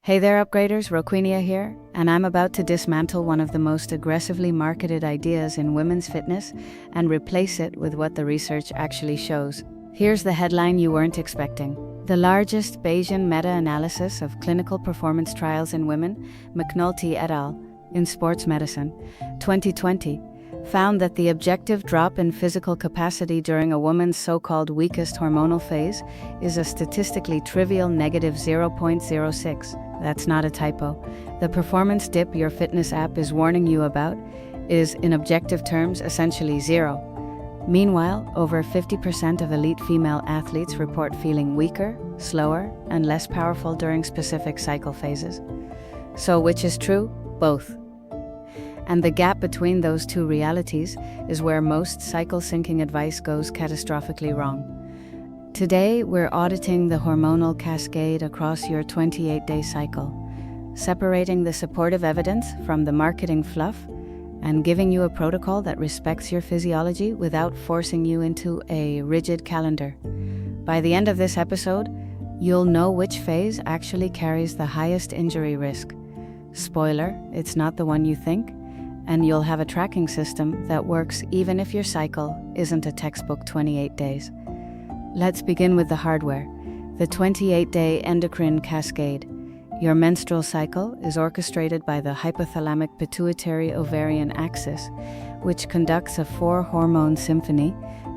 Hey there, upgraders, Roquinia here, and I'm about to dismantle one of the most aggressively marketed ideas in women's fitness and replace it with what the research actually shows. Here's the headline you weren't expecting. The largest Bayesian meta-analysis of clinical performance trials in women, McNulty et al., in Sports Medicine, 2020, found that the objective drop in physical capacity during a woman's so-called weakest hormonal phase is a statistically trivial negative 0.06. That's not a typo. The performance dip your fitness app is warning you about is, in objective terms, essentially zero. Meanwhile, over 50% of elite female athletes report feeling weaker, slower, and less powerful during specific cycle phases. So which is true? Both. And the gap between those two realities is where most cycle syncing advice goes catastrophically wrong. Today, we're auditing the hormonal cascade across your 28-day cycle, separating the supportive evidence from the marketing fluff, and giving you a protocol that respects your physiology without forcing you into a rigid calendar. By the end of this episode, you'll know which phase actually carries the highest injury risk. Spoiler, it's not the one you think. And you'll have a tracking system that works even if your cycle isn't a textbook 28 days. Let's begin with the hardware, the 28-day endocrine cascade. Your menstrual cycle is orchestrated by the hypothalamic pituitary ovarian axis, which conducts a 4-hormone symphony: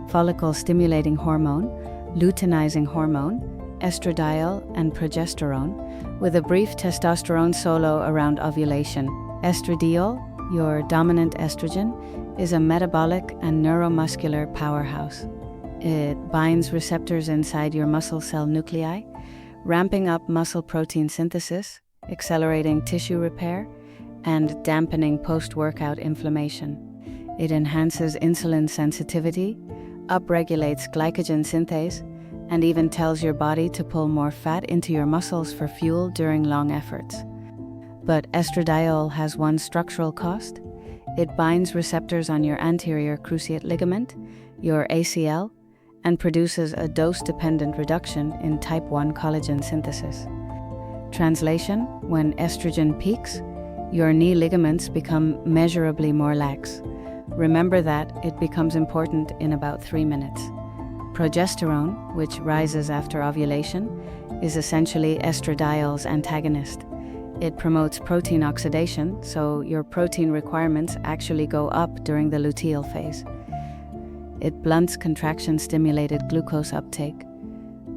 follicle-stimulating hormone, luteinizing hormone, estradiol, and progesterone, with a brief testosterone solo around ovulation. Estradiol, your dominant estrogen, is a metabolic and neuromuscular powerhouse. It binds receptors inside your muscle cell nuclei, ramping up muscle protein synthesis, accelerating tissue repair, and dampening post-workout inflammation. It enhances insulin sensitivity, upregulates glycogen synthase, and even tells your body to pull more fat into your muscles for fuel during long efforts. But estradiol has one structural cost. It binds receptors on your anterior cruciate ligament, your ACL, and produces a dose-dependent reduction in type 1 collagen synthesis. Translation: when estrogen peaks, your knee ligaments become measurably more lax. Remember that it becomes important in about 3 minutes. Progesterone, which rises after ovulation, is essentially estradiol's antagonist. It promotes protein oxidation, so your protein requirements actually go up during the luteal phase. It blunts contraction-stimulated glucose uptake,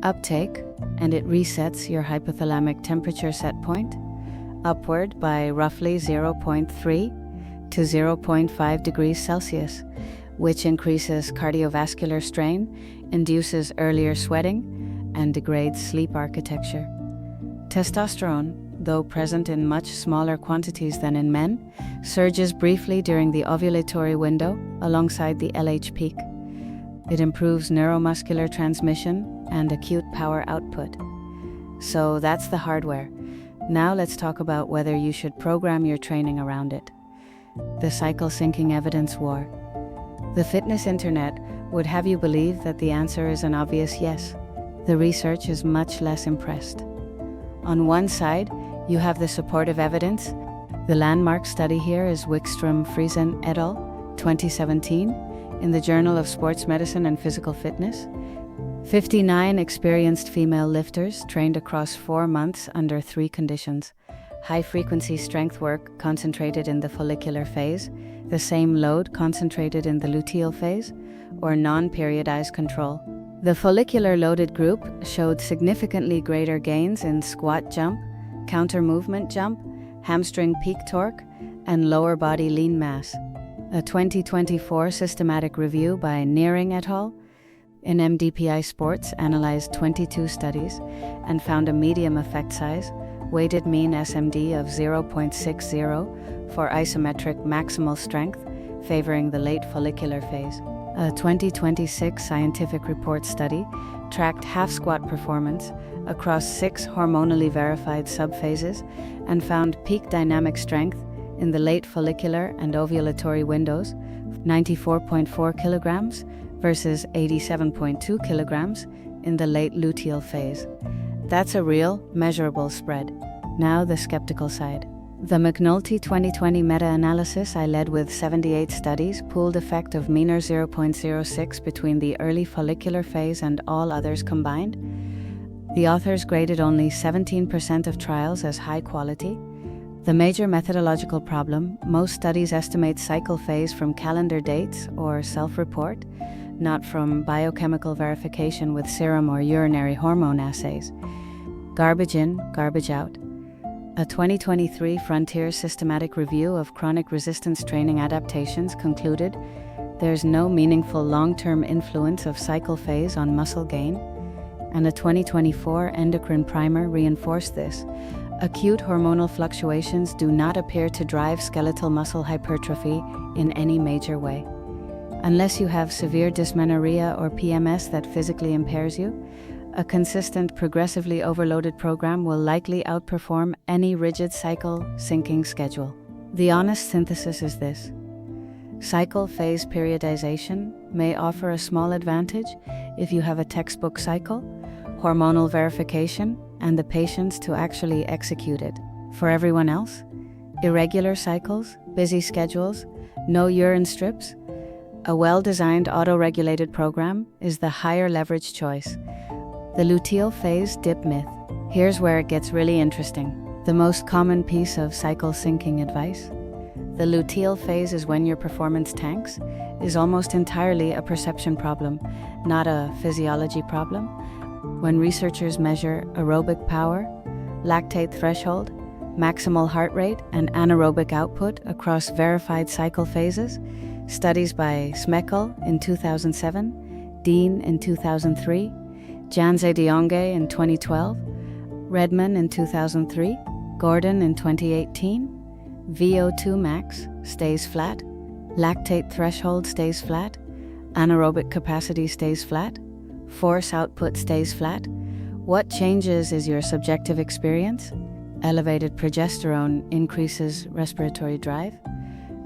and it resets your hypothalamic temperature set point upward by roughly 0.3 to 0.5 degrees Celsius, which increases cardiovascular strain, induces earlier sweating, and degrades sleep architecture. Testosterone, though present in much smaller quantities than in men, surges briefly during the ovulatory window alongside the LH peak. It improves neuromuscular transmission and acute power output. So that's the hardware. Now let's talk about whether you should program your training around it. The cycle syncing evidence war. The fitness internet would have you believe that the answer is an obvious yes. The research is much less impressed. On one side, you have the supportive evidence. The landmark study here is Wikström-Friesen et al., 2017, in the Journal of Sports Medicine and Physical Fitness. 59 experienced female lifters trained across 4 months under 3 conditions: high-frequency strength work concentrated in the follicular phase, the same load concentrated in the luteal phase, or non-periodized control. The follicular-loaded group showed significantly greater gains in squat jump, counter-movement jump, hamstring peak torque, and lower body lean mass. A 2024 systematic review by Nearing et al. In MDPI Sports analyzed 22 studies and found a medium effect size, weighted mean SMD of 0.60 for isometric maximal strength, favoring the late follicular phase. A 2026 scientific report study tracked half-squat performance across 6 hormonally verified subphases and found peak dynamic strength in the late follicular and ovulatory windows, 94.4 kilograms versus 87.2 kilograms in the late luteal phase. That's a real, measurable spread. Now the skeptical side. The McNulty 2020 meta-analysis I led with 78 studies pooled effect of meaner 0.06 between the early follicular phase and all others combined. The authors graded only 17% of trials as high quality. The major methodological problem: most studies estimate cycle phase from calendar dates or self-report, not from biochemical verification with serum or urinary hormone assays. Garbage in, garbage out. A 2023 Frontier Systematic Review of Chronic Resistance Training Adaptations concluded there's no meaningful long-term influence of cycle phase on muscle gain, and a 2024 Endocrine Primer reinforced this. Acute hormonal fluctuations do not appear to drive skeletal muscle hypertrophy in any major way. Unless you have severe dysmenorrhea or PMS that physically impairs you, a consistent, progressively overloaded program will likely outperform any rigid cycle syncing schedule. The honest synthesis is this: cycle phase periodization may offer a small advantage if you have a textbook cycle, hormonal verification, and the patience to actually execute it. For everyone else, irregular cycles, busy schedules, no urine strips, a well-designed auto-regulated program is the higher leverage choice. The luteal phase dip myth. Here's where it gets really interesting. The most common piece of cycle syncing advice: the luteal phase is when your performance tanks, is almost entirely a perception problem, not a physiology problem. When researchers measure aerobic power, lactate threshold, maximal heart rate, and anaerobic output across verified cycle phases, studies by Smekal in 2007, Dean in 2003, Janze Dionge in 2012, Redman in 2003, Gordon in 2018, VO2 max stays flat, lactate threshold stays flat, anaerobic capacity stays flat, force output stays flat. What changes is your subjective experience. Elevated progesterone increases respiratory drive,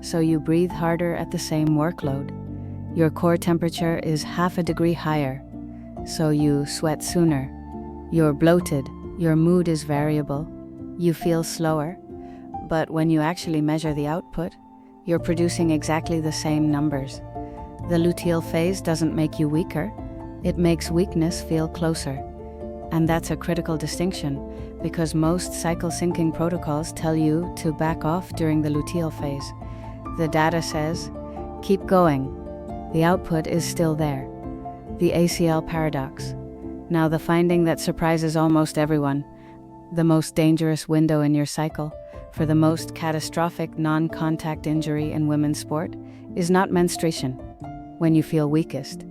so you breathe harder at the same workload. Your core temperature is half a degree higher, so you sweat sooner. You're bloated, your mood is variable, you feel slower, but when you actually measure the output, you're producing exactly the same numbers. The luteal phase doesn't make you weaker, it makes weakness feel closer. And that's a critical distinction, because most cycle syncing protocols tell you to back off during the luteal phase. The data says, keep going. The output is still there. The ACL paradox. Now the finding that surprises almost everyone: the most dangerous window in your cycle for the most catastrophic non-contact injury in women's sport is not menstruation, when you feel weakest.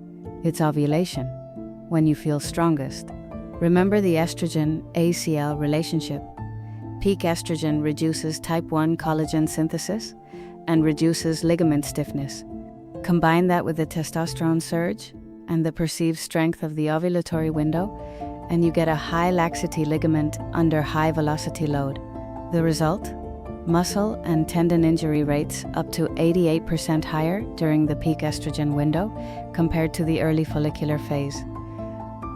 It's ovulation, when you feel strongest. Remember the estrogen-ACL relationship. Peak estrogen reduces type 1 collagen synthesis and reduces ligament stiffness. Combine that with the testosterone surge and the perceived strength of the ovulatory window, and you get a high laxity ligament under high velocity load. The result? Muscle and tendon injury rates up to 88% higher during the peak estrogen window compared to the early follicular phase.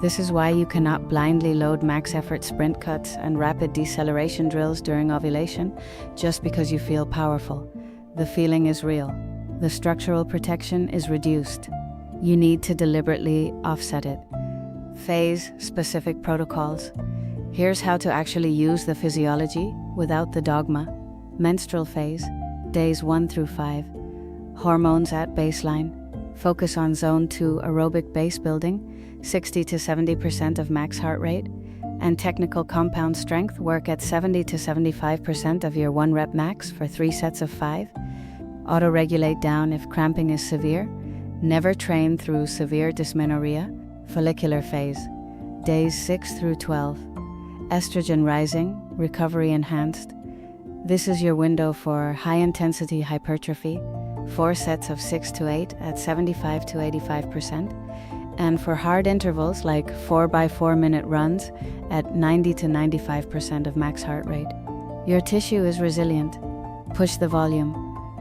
This is why you cannot blindly load max effort sprint cuts and rapid deceleration drills during ovulation just because you feel powerful. The feeling is real. The structural protection is reduced. You need to deliberately offset it. Phase-specific protocols. Here's how to actually use the physiology without the dogma. Menstrual phase, days 1 through 5. Hormones at baseline. Focus on zone 2 aerobic base building, 60 to 70% of max heart rate, and technical compound strength work at 70 to 75% of your 1 rep max for 3 sets of 5. Auto-regulate down if cramping is severe. Never train through severe dysmenorrhea. Follicular phase, days 6 through 12. Estrogen rising, recovery enhanced. This is your window for high-intensity hypertrophy, 4 sets of 6 to 8 at 75 to 85%, and for hard intervals like 4x4 minute runs at 90 to 95% of max heart rate. Your tissue is resilient. Push the volume.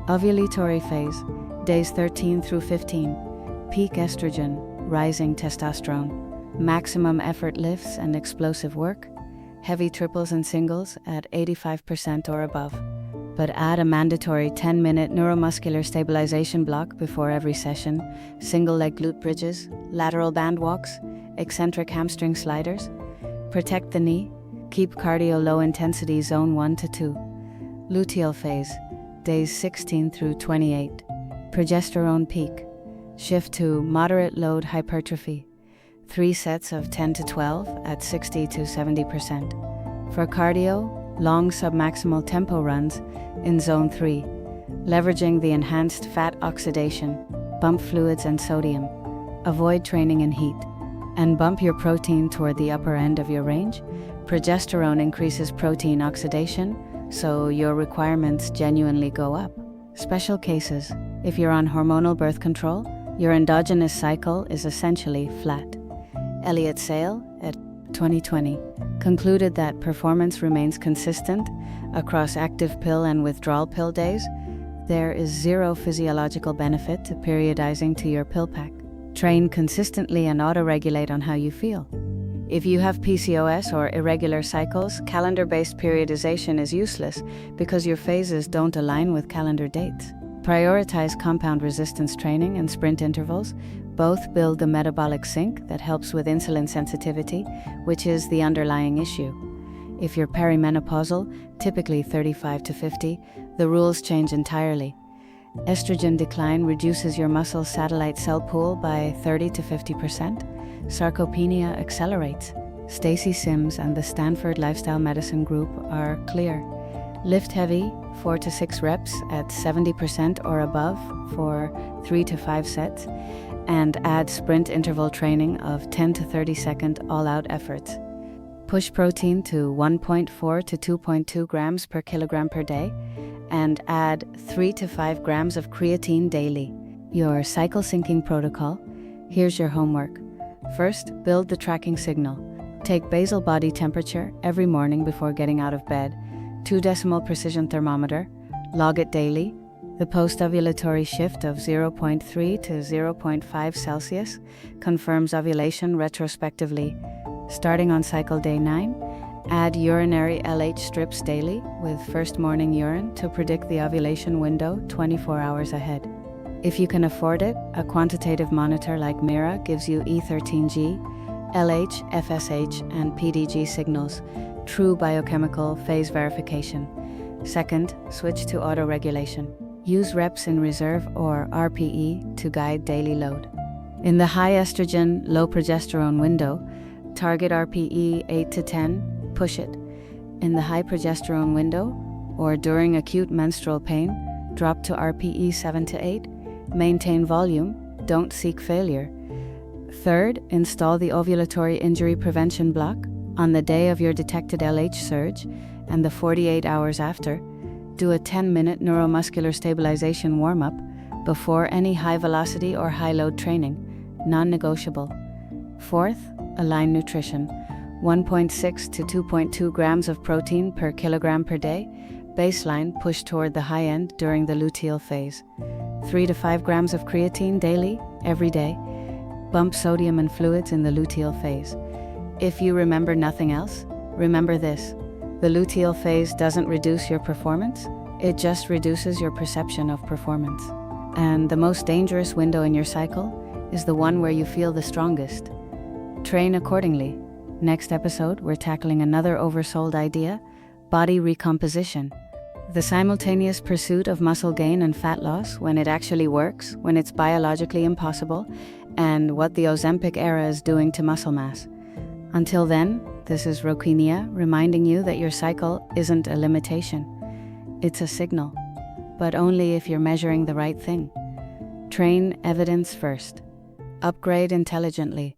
Ovulatory phase, days 13 through 15. Peak estrogen, rising testosterone. Maximum effort lifts and explosive work. heavy triples and singles at 85% or above. But add a mandatory 10-minute neuromuscular stabilization block before every session, single-leg glute bridges, lateral band walks, eccentric hamstring sliders. Protect the knee. Keep cardio low-intensity zone 1 to 2. Luteal phase, days 16 through 28. Progesterone peak. Shift to moderate load hypertrophy. 3 sets of 10 to 12 at 60 to 70%. For cardio, long submaximal tempo runs in zone 3, leveraging the enhanced fat oxidation, bump fluids and sodium. Avoid training in heat, and bump your protein toward the upper end of your range. Progesterone increases protein oxidation, so your requirements genuinely go up. Special cases: if you're on hormonal birth control, your endogenous cycle is essentially flat. Elliott Sale, at 2020, concluded that performance remains consistent across active pill and withdrawal pill days. There is zero physiological benefit to periodizing to your pill pack. Train consistently and auto-regulate on how you feel. If you have PCOS or irregular cycles, calendar-based periodization is useless because your phases don't align with calendar dates. Prioritize compound resistance training and sprint intervals. Both build the metabolic sink that helps with insulin sensitivity, which is the underlying issue. If you're perimenopausal, typically 35 to 50, the rules change entirely. Estrogen decline reduces your muscle satellite cell pool by 30 to 50%. Sarcopenia accelerates. Stacy Sims and the Stanford Lifestyle Medicine Group are clear. Lift heavy, 4 to 6 reps at 70% or above for 3 to 5 sets, and add sprint interval training of 10 to 30 second all-out efforts. Push protein to 1.4 to 2.2 grams per kilogram per day, and add 3 to 5 grams of creatine daily. Your cycle syncing protocol. Here's your homework. First, build the tracking signal. Take basal body temperature every morning before getting out of bed, 2 decimal precision thermometer, log it daily. The post-ovulatory shift of 0.3 to 0.5 Celsius confirms ovulation retrospectively. Starting on cycle day 9, add urinary LH strips daily with first morning urine to predict the ovulation window 24 hours ahead. If you can afford it, a quantitative monitor like Mira gives you E13G, LH, FSH, and PDG signals, true biochemical phase verification. Second, switch to auto-regulation. Use reps in reserve or RPE to guide daily load. In the high estrogen, low progesterone window, target RPE 8 to 10, push it. In the high progesterone window, or during acute menstrual pain, drop to RPE 7 to 8, maintain volume, don't seek failure. Third, install the ovulatory injury prevention block on the day of your detected LH surge and the 48 hours after. Do a 10-minute neuromuscular stabilization warm-up before any high-velocity or high-load training, non-negotiable. Fourth, align nutrition. 1.6 to 2.2 grams of protein per kilogram per day. Baseline, push toward the high end during the luteal phase. 3 to 5 grams of creatine daily, every day. Bump sodium and fluids in the luteal phase. If you remember nothing else, remember this. The luteal phase doesn't reduce your performance, it just reduces your perception of performance. And the most dangerous window in your cycle is the one where you feel the strongest. Train accordingly. Next episode, we're tackling another oversold idea: body recomposition. The simultaneous pursuit of muscle gain and fat loss when it actually works, when it's biologically impossible, and what the Ozempic era is doing to muscle mass. Until then, this is Roquinia reminding you that your cycle isn't a limitation. It's a signal, but only if you're measuring the right thing. Train evidence first. Upgrade intelligently.